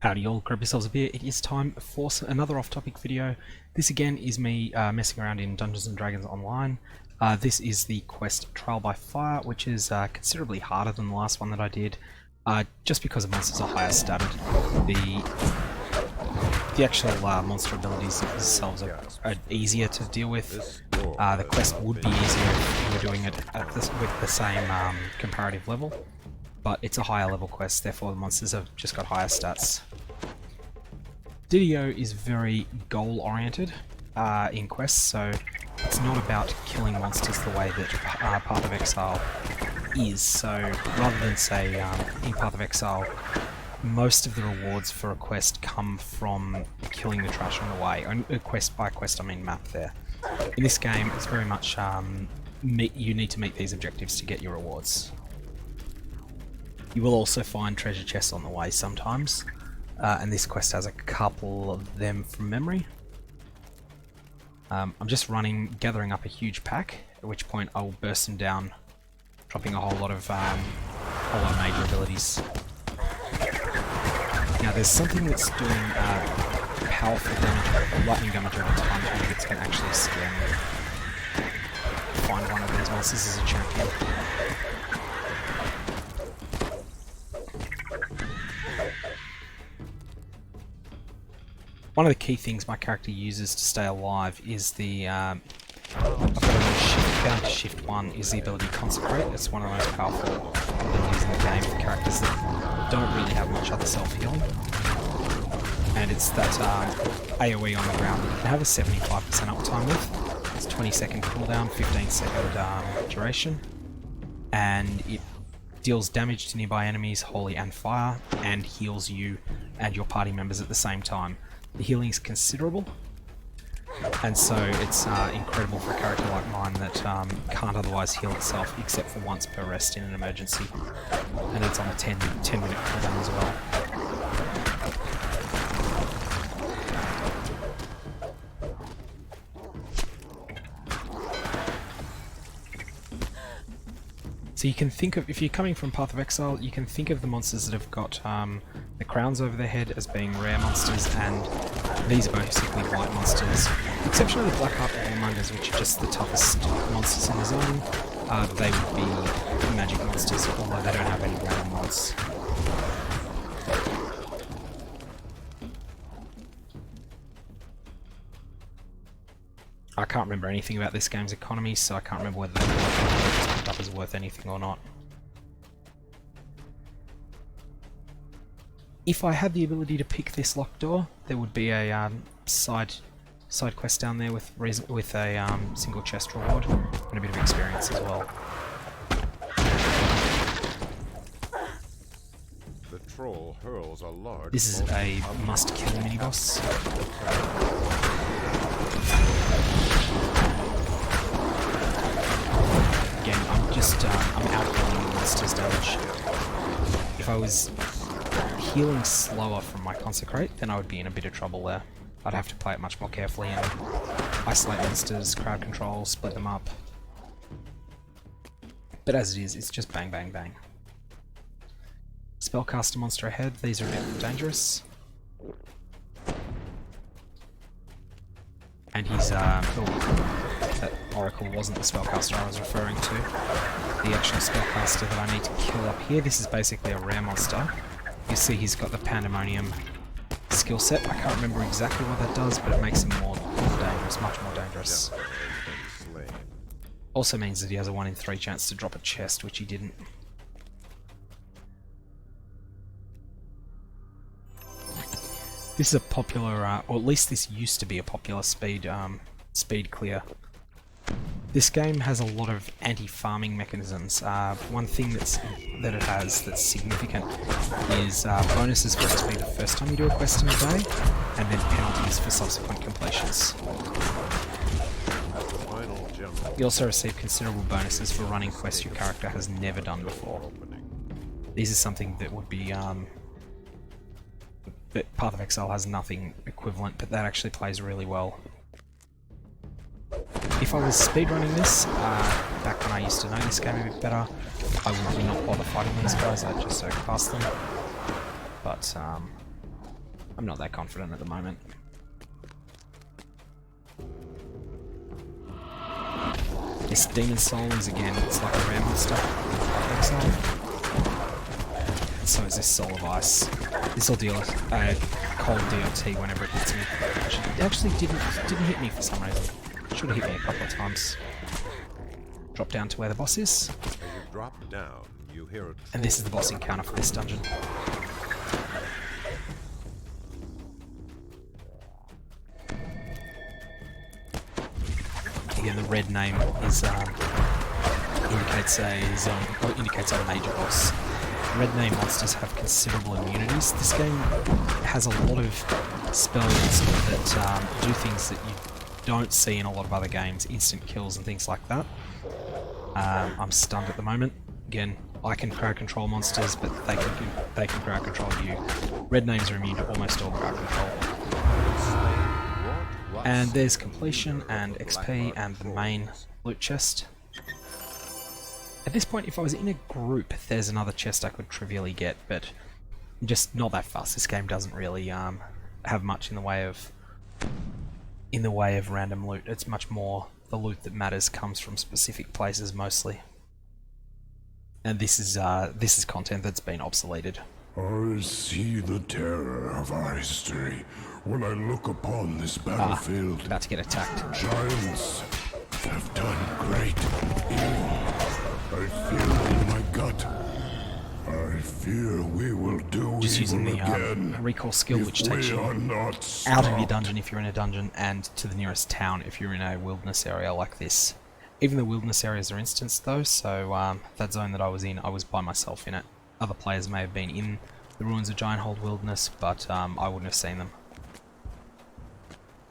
Howdy all, grab yourselves a beer. It is time for another off-topic video. This again is me messing around in Dungeons & Dragons Online. This is the quest Trial by Fire, which is considerably harder than the last one that I did, just because the monsters are higher statted. The actual monster abilities themselves are easier to deal with. The quest would be easier if you were doing it with the same comparative level. But it's a higher level quest, therefore the monsters have just got higher stats. DDO is very goal oriented in quests, so it's not about killing monsters the way that Path of Exile is. So rather than say in Path of Exile, most of the rewards for a quest come from killing the trash on the way. Quest by quest I mean map there. In this game it's very much you need to meet these objectives to get your rewards. You will also find treasure chests on the way sometimes, and this quest has a couple of them from memory. I'm just gathering up a huge pack, at which point I will burst them down, dropping a whole lot of major abilities. Now there's something that's doing powerful damage, lightning damage over time that can actually scare me. Find one of these monsters as a champion. One of the key things my character uses to stay alive is the I've got a down to shift 1 is the ability Consecrate. It's one of the most powerful abilities in the game for characters that don't really have much other self-healing. And it's that AoE on the ground that you can have a 75% uptime with. It's 20-second cooldown, 15-second duration, and it deals damage to nearby enemies, holy and fire, and heals you and your party members at the same time. The healing is considerable, and so it's incredible for a character like mine that can't otherwise heal itself except for once per rest in an emergency, and it's on a 10-minute cooldown as well. So you can think of, if you're coming from Path of Exile, you can think of the monsters that have got the crowns over their head as being rare monsters, and these are basically white monsters. With the exception of the Black Heart Warmongers, which are just the toughest monsters in the zone, they would be magic monsters, although they don't have any random mods. I can't remember anything about this game's economy, so I can't remember whether the picked up is worth anything or not. If I had the ability to pick this locked door, there would be a side quest down there with a single chest reward and a bit of experience as well. The troll hurls a large. This is a must-kill mini-boss. Again, I'm outputting the monster's damage. If I was healing slower from my Consecrate, then I would be in a bit of trouble there. I'd have to play it much more carefully and isolate monsters, crowd control, split them up. But as it is, it's just bang bang bang. Spellcaster monster ahead, these are a bit dangerous. And he's, that Oracle wasn't the spellcaster I was referring to. The actual spellcaster that I need to kill up here. This is basically a rare monster. You see he's got the Pandemonium skill set. I can't remember exactly what that does, but it makes him more dangerous, much more dangerous. Also means that he has a 1 in 3 chance to drop a chest, which he didn't. This is a popular, or at least this used to be a popular speed clear. This game has a lot of anti-farming mechanisms. One thing that it has that's significant is bonuses for XP the first time you do a quest in a day, and then penalties for subsequent completions. You also receive considerable bonuses for running quests your character has never done before. These are something that would be that Path of Exile has nothing equivalent, but that actually plays really well. If I was speedrunning this, back when I used to know this game a bit better, I would not bother fighting these guys, I'd just go past them. But I'm not that confident at the moment. This Demon Soul is again, it's like a rare monster. Exile. And so is this Soul of Ice. This will deal a cold DLT whenever it hits me. It actually didn't hit me for some reason. Should have hit me a couple of times. Drop down to where the boss is. As you drop down, you hear a And this is the boss encounter for this dungeon. Again, the red name is indicates a major boss. Red name monsters have considerable immunities. This game has a lot of spells that do things that you don't see in a lot of other games, instant kills and things like that. I'm stunned at the moment. Again, I can crowd control monsters, but they can crowd control you. Red names are immune to almost all crowd control. And there's completion and XP and the main loot chest. At this point, if I was in a group, there's another chest I could trivially get, but I'm just not that fast. This game doesn't really have much in the way of random loot. It's much more the loot that matters comes from specific places mostly. And this is content that's been obsoleted. I see the terror of our history when I look upon this battlefield. About to get attacked. Giants have done great evil. I feel it in my gut. I fear we will do Just using evil the again recall skill, which if takes we you are not out of your stopped. dungeon if you're in a dungeon, and to the nearest town if you're in a wilderness area like this. Even the wilderness areas are instanced though, so that zone that I was in, I was by myself in it. Other players may have been in the ruins of Gianthold Wilderness, but I wouldn't have seen them.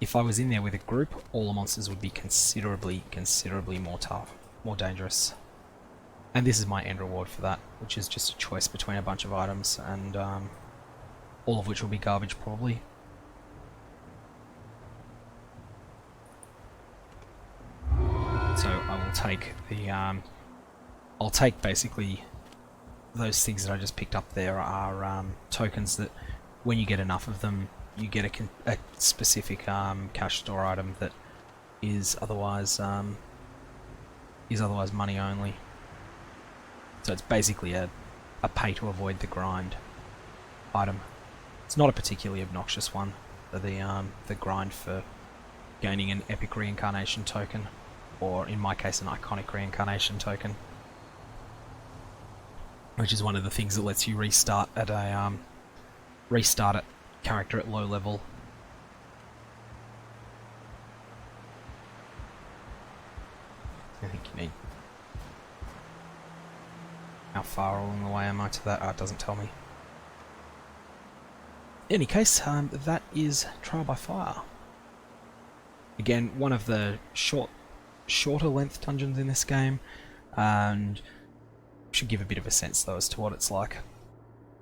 If I was in there with a group, all the monsters would be considerably more tough, more dangerous. And this is my end reward for that, which is just a choice between a bunch of items, and all of which will be garbage probably. So I will take the, I'll take basically those things that I just picked up there are tokens that when you get enough of them, you get a specific cash store item that is otherwise money only. So it's basically a pay to avoid the grind item. It's not a particularly obnoxious one, the grind for gaining an epic reincarnation token, or in my case an iconic reincarnation token, which is one of the things that lets you restart at a character at low level. I think you need. How far along the way am I to that? Oh, it doesn't tell me. In any case, that is Trial by Fire. Again, one of the shorter length dungeons in this game, and should give a bit of a sense though as to what it's like.